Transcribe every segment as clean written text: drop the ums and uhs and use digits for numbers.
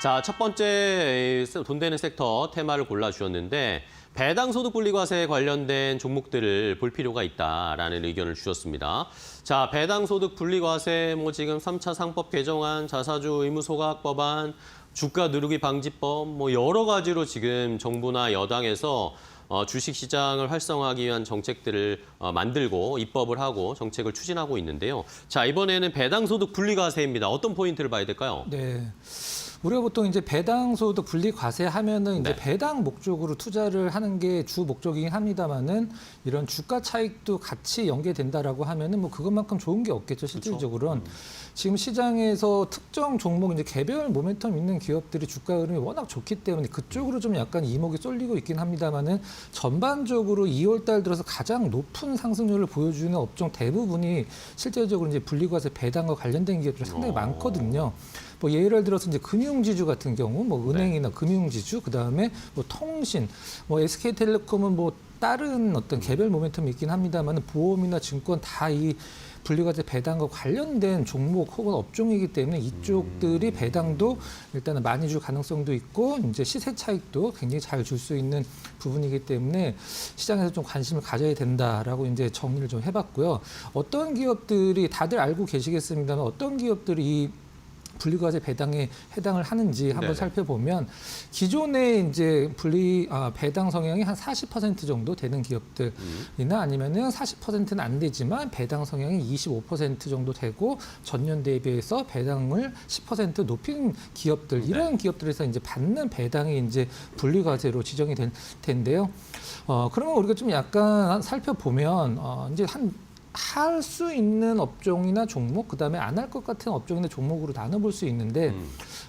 자, 첫 번째 돈 되는 섹터 테마를 골라주셨는데 배당 소득 분리과세에 관련된 종목들을 볼 필요가 있다라는 의견을 주셨습니다. 자, 배당 소득 분리과세 지금 3차 상법 개정안, 자사주 의무 소각 법안, 주가 누르기 방지법 여러 가지로 지금 정부나 여당에서 주식시장을 활성화하기 위한 정책들을 만들고 입법을 하고 정책을 추진하고 있는데요. 자, 이번에는 배당소득 분리과세입니다. 어떤 포인트를 봐야 될까요? 네. 우리가 보통 이제 배당소득 분리과세 하면은 이제 네. 배당 목적으로 투자를 하는 게 주 목적이긴 합니다만은 이런 주가 차익도 같이 연계된다라고 하면은 그것만큼 좋은 게 없겠죠, 실질적으로는. 지금 시장에서 특정 종목 이제 개별 모멘텀 있는 기업들이 주가 흐름이 워낙 좋기 때문에 그쪽으로 좀 약간 이목이 쏠리고 있긴 합니다만은 전반적으로 2월 달 들어서 가장 높은 상승률을 보여주는 업종 대부분이 실질적으로 이제 분리과세 배당과 관련된 기업들이 상당히 많거든요. 예를 들어서 이제 금융지주 같은 경우, 은행이나 금융지주, 그 다음에 통신, SK텔레콤은 다른 어떤 개별 모멘텀이 있긴 합니다만 보험이나 증권 다 이 분리과세 배당과 관련된 종목 혹은 업종이기 때문에 이쪽들이 배당도 일단은 많이 줄 가능성도 있고 이제 시세 차익도 굉장히 잘 줄 수 있는 부분이기 때문에 시장에서 좀 관심을 가져야 된다라고 이제 정리를 좀 해봤고요. 어떤 기업들이 다들 알고 계시겠습니다만 어떤 기업들이 이 분리과세 배당에 해당을 하는지 한번 네네. 살펴보면 기존에 이제 배당 성향이 한 40% 정도 되는 기업들이나 아니면은 40%는 안 되지만 배당 성향이 25% 정도 되고 전년 대비해서 배당을 10% 높인 기업들 이런 기업들에서 이제 받는 배당이 이제 분리과세로 지정이 될 텐데요. 그러면 우리가 좀 약간 살펴보면 이제 할 수 있는 업종이나 종목, 그다음에 안 할 것 같은 업종이나 종목으로 나눠볼 수 있는데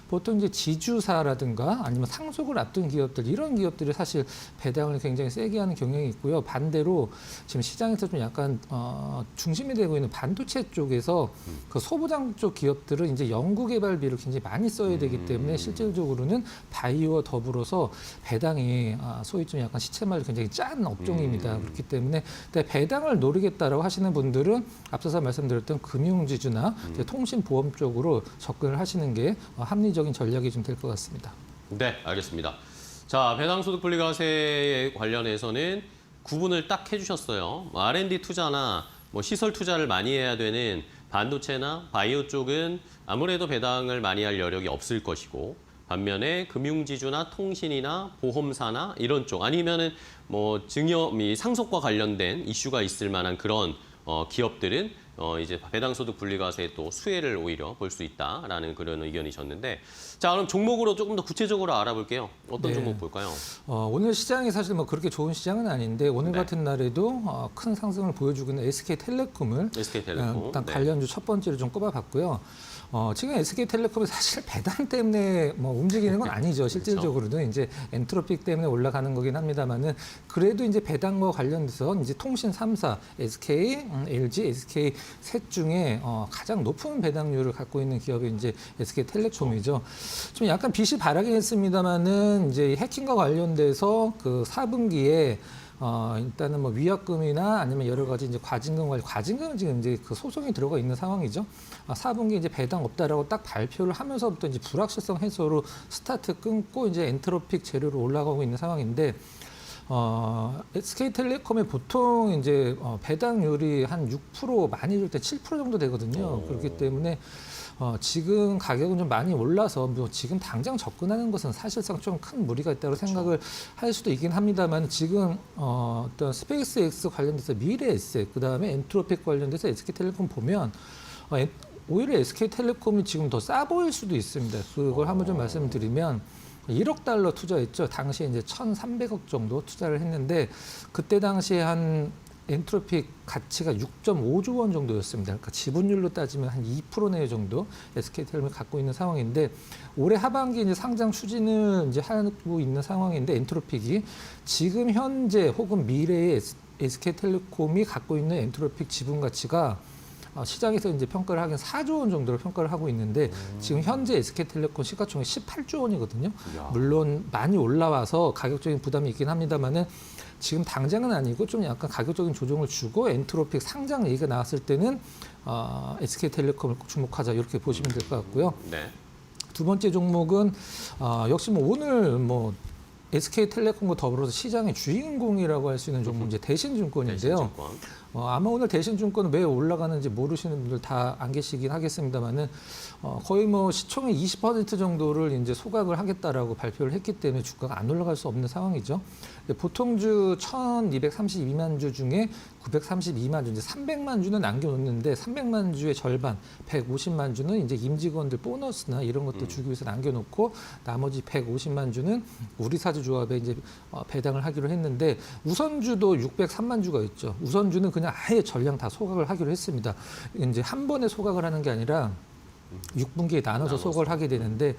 보통 이제 지주사라든가 아니면 상속을 앞둔 기업들 이런 기업들이 사실 배당을 굉장히 세게 하는 경향이 있고요. 반대로 지금 시장에서 좀 약간 중심이 되고 있는 반도체 쪽에서 그 소부장 쪽 기업들은 이제 연구개발비를 굉장히 많이 써야 되기 때문에 실질적으로는 바이오와 더불어서 배당이 소위 좀 약간 시체말로 굉장히 짠 업종입니다. 그렇기 때문에 배당을 노리겠다라고 하시는 분들은 앞서서 말씀드렸던 금융지주나 이제 통신보험 쪽으로 접근을 하시는 게 합리적인 전략이 좀 될 것 같습니다. 네, 알겠습니다. 자, 배당소득 분리과세에 관련해서는 구분을 딱 해주셨어요. R&D 투자나 시설 투자를 많이 해야 되는 반도체나 바이오 쪽은 아무래도 배당을 많이 할 여력이 없을 것이고 반면에 금융지주나 통신이나 보험사나 이런 쪽 아니면은 증여미 상속과 관련된 이슈가 있을 만한 그런 기업들은 이제 배당소득 분리과세에 또 수혜를 오히려 볼 수 있다라는 그런 의견이셨는데 자, 그럼 종목으로 조금 더 구체적으로 알아볼게요. 어떤 종목 볼까요? 오늘 시장이 사실 그렇게 좋은 시장은 아닌데 오늘 같은 날에도 큰 상승을 보여주고 있는 SK텔레콤을 일단 관련주 첫 번째로 좀 꼽아봤고요. 지금 SK텔레콤이 사실 배당 때문에 움직이는 건 아니죠. 실질적으로는 이제 엔트로픽 때문에 올라가는 거긴 합니다만은 그래도 이제 배당과 관련돼서 이제 통신 3사, SK, LG, SK 셋 중에 가장 높은 배당률을 갖고 있는 기업이 이제 SK텔레콤이죠. 좀 약간 빛이 바라긴 했습니다만은 이제 해킹과 관련돼서 그 4분기에 일단은 위약금이나 아니면 여러 가지 이제 과징금은 지금 이제 그 소송이 들어가 있는 상황이죠. 4분기 이제 배당 없다라고 딱 발표를 하면서부터 이제 불확실성 해소로 스타트 끊고 이제 엔트로픽 재료로 올라가고 있는 상황인데 SK텔레콤의 보통 이제 배당률이 한 6% 많이 줄 때 7% 정도 되거든요. 그렇기 때문에 지금 가격은 좀 많이 올라서 지금 당장 접근하는 것은 사실상 좀 큰 무리가 있다고 생각을 할 수도 있긴 합니다만 지금 어떤 스페이스X 관련돼서 미래에셋 그다음에 엔트로픽 관련돼서 SK텔레콤 보면 오히려 SK텔레콤이 지금 더 싸 보일 수도 있습니다. 그걸 한번 좀 말씀드리면 1억 달러 투자했죠. 당시에 이제 1,300억 정도 투자를 했는데 그때 당시에 한 엔트로픽 가치가 6.5조 원 정도였습니다. 그러니까 지분율로 따지면 한 2% 내외 정도 SK텔레콤이 갖고 있는 상황인데 올해 하반기 이제 상장 추진을 이제 하고 있는 상황인데 엔트로픽이 지금 현재 혹은 미래의 SK텔레콤이 갖고 있는 엔트로픽 지분 가치가 시장에서 이제 평가를 하긴 4조 원 정도로 평가를 하고 있는데 지금 현재 SK텔레콤 시가총액 18조 원이거든요. 물론 많이 올라와서 가격적인 부담이 있긴 합니다만은 지금 당장은 아니고 좀 약간 가격적인 조정을 주고 엔트로픽 상장 얘기가 나왔을 때는 SK텔레콤을 꼭 주목하자 이렇게 보시면 될 것 같고요. 네. 두 번째 종목은 역시 뭐 오늘 뭐 SK텔레콤과 더불어서 시장의 주인공이라고 할 수 있는 종목 이제 대신증권인데요. 대신증권. 아마 오늘 대신증권 왜 올라가는지 모르시는 분들 다 안 계시긴 하겠습니다만은 거의 뭐 시총의 20% 정도를 이제 소각을 하겠다라고 발표를 했기 때문에 주가가 안 올라갈 수 없는 상황이죠. 보통주 1,232만 주 중에 932만 주, 이제 300만 주는 남겨놓는데 300만 주의 절반, 150만 주는 이제 임직원들 보너스나 이런 것들 주기 위해서 남겨놓고 나머지 150만 주는 우리사주 조합에 이제 배당을 하기로 했는데 우선주도 603만 주가 있죠. 우선주는 그냥 아예 전량 다 소각을 하기로 했습니다. 이제 한 번에 소각을 하는 게 아니라 6분기에 나눠서 소각을 하게 되는데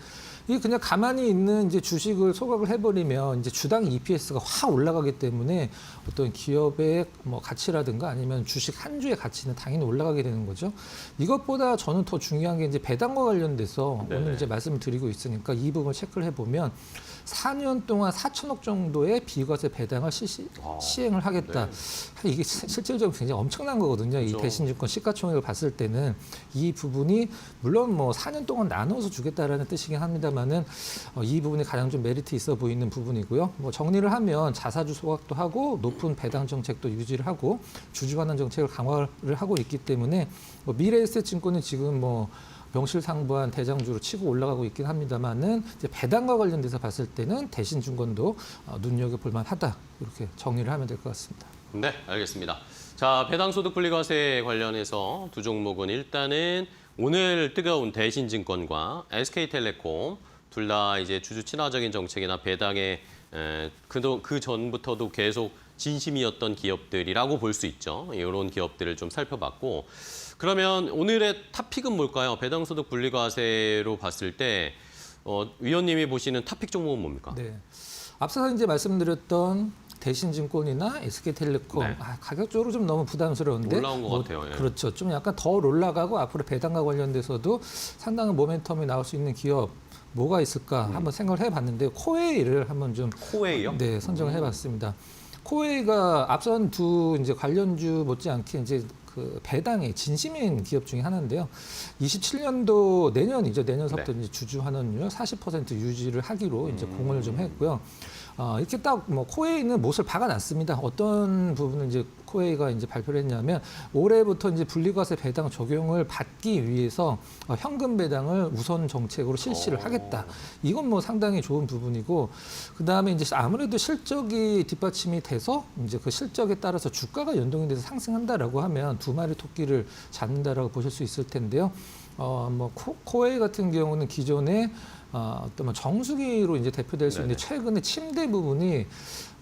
이게 그냥 가만히 있는 이제 주식을 소각을 해버리면 이제 주당 EPS가 확 올라가기 때문에 어떤 기업의 뭐 가치라든가 아니면 주식 한 주의 가치는 당연히 올라가게 되는 거죠. 이것보다 저는 더 중요한 게 이제 배당과 관련돼서 네네. 오늘 이제 말씀을 드리고 있으니까 이 부분을 체크를 해보면 4년 동안 4천억 정도의 비과세 배당을 시행을 하겠다. 이게 실질적으로 굉장히 엄청난 거거든요. 이 그렇죠. 대신증권 시가총액을 봤을 때는 이 부분이 물론 뭐 4년 동안 나눠서 주겠다라는 뜻이긴 합니다만은 이 부분이 가장 좀 메리트 있어 보이는 부분이고요. 뭐 정리를 하면 자사주 소각도 하고 높은 배당 정책도 유지를 하고 주주환원 정책을 강화를 하고 있기 때문에 뭐 미래에셋증권은 지금 뭐 명실상부한 대장주로 치고 올라가고 있긴 합니다만은 이제 배당과 관련돼서 봤을 때는 대신증권도 눈여겨볼 만하다 이렇게 정리를 하면 될 것 같습니다. 네, 알겠습니다. 자, 배당소득 분리과세 관련해서 두 종목은 일단은 오늘 뜨거운 대신증권과 SK텔레콤 둘 다 이제 주주 친화적인 정책이나 배당에 그 전부터도 계속 진심이었던 기업들이라고 볼 수 있죠. 이런 기업들을 좀 살펴봤고 그러면 오늘의 탑픽은 뭘까요? 배당소득 분리과세로 봤을 때 위원님이 보시는 탑픽 종목은 뭡니까? 네, 앞서서 이제 말씀드렸던 대신증권이나 SK텔레콤 네. 가격적으로 좀 너무 부담스러운데 올라온 것 같아요. 예. 그렇죠. 좀 약간 덜 올라가고 앞으로 배당과 관련돼서도 상당한 모멘텀이 나올 수 있는 기업 뭐가 있을까 한번 생각을 해봤는데 코웨이를 한번 좀 코웨이요? 네, 선정을 해봤습니다. 코웨이가 앞선 두 이제 관련주 못지않게 이제 그 배당의 진심인 기업 중에 하나인데요. 27년도 내년서부터 네. 이제 주주 환원율 40% 유지를 하기로 이제 공을 좀 했고요. 이렇게 딱 뭐 코웨이는 못을 박아놨습니다. 어떤 부분을 이제 코웨이가 이제 발표를 했냐면 올해부터 이제 분리과세 배당 적용을 받기 위해서 현금 배당을 우선 정책으로 실시를 하겠다. 이건 뭐 상당히 좋은 부분이고 그 다음에 이제 아무래도 실적이 뒷받침이 돼서 이제 그 실적에 따라서 주가가 연동이 돼서 상승한다라고 하면 두 마리 토끼를 잡는다라고 보실 수 있을 텐데요. 뭐 코웨이 같은 경우는 기존에 어떤 뭐 정수기로 이제 대표될 수 있는데 최근에 침대 부분이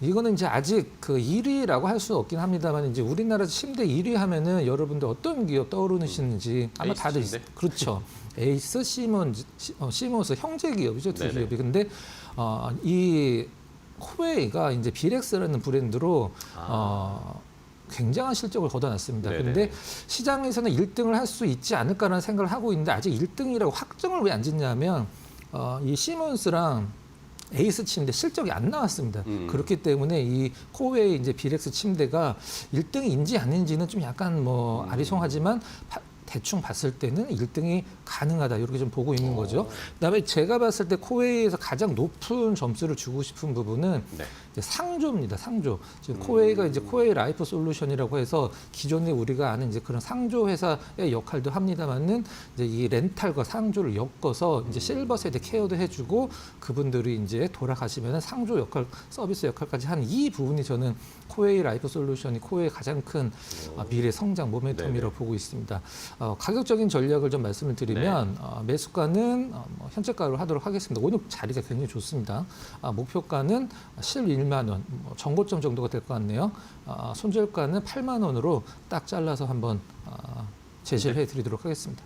이거는 이제 아직 그 1위라고 할 수 없긴 합니다만 이제 우리나라 침대 1위 하면은 여러분들 어떤 기업 떠오르시는지 아마 에이스 다들 침대? 그렇죠. 에이스, 시몬스 형제 기업이죠, 두 네네. 기업이. 근데 이 코웨이가 이제 비렉스라는 브랜드로 굉장한 실적을 거둬놨습니다. 네네. 그런데 시장에서는 1등을 할 수 있지 않을까라는 생각을 하고 있는데 아직 1등이라고 확정을 왜 안 짓냐면 이 시몬스랑 에이스 침대 실적이 안 나왔습니다. 그렇기 때문에 이 코웨이 이제 비렉스 침대가 1등인지 아닌지는 좀 약간 뭐 아리송하지만 대충 봤을 때는 1등이 가능하다 이렇게 좀 보고 있는 거죠. 그다음에 제가 봤을 때 코웨이에서 가장 높은 점수를 주고 싶은 부분은 네. 이제 상조입니다. 상조. 지금 코웨이가 이제 코웨이 라이프 솔루션이라고 해서 기존에 우리가 아는 이제 그런 상조 회사의 역할도 합니다만은 이제 이 렌탈과 상조를 엮어서 이제 실버 세대 케어도 해주고 그분들이 이제 돌아가시면 상조 역할, 서비스 역할까지 하는 이 부분이 저는 코웨이 라이프 솔루션이 코웨이의 가장 큰 미래 성장 모멘텀이라고 보고 있습니다. 가격적인 전략을 좀 말씀을 드리면 매수가는 뭐 현재가로 하도록 하겠습니다. 오늘 자리가 굉장히 좋습니다. 목표가는 11만 원, 정고점 정도가 될 것 같네요. 손절가는 8만 원으로 딱 잘라서 한번 제시를 해드리도록 하겠습니다.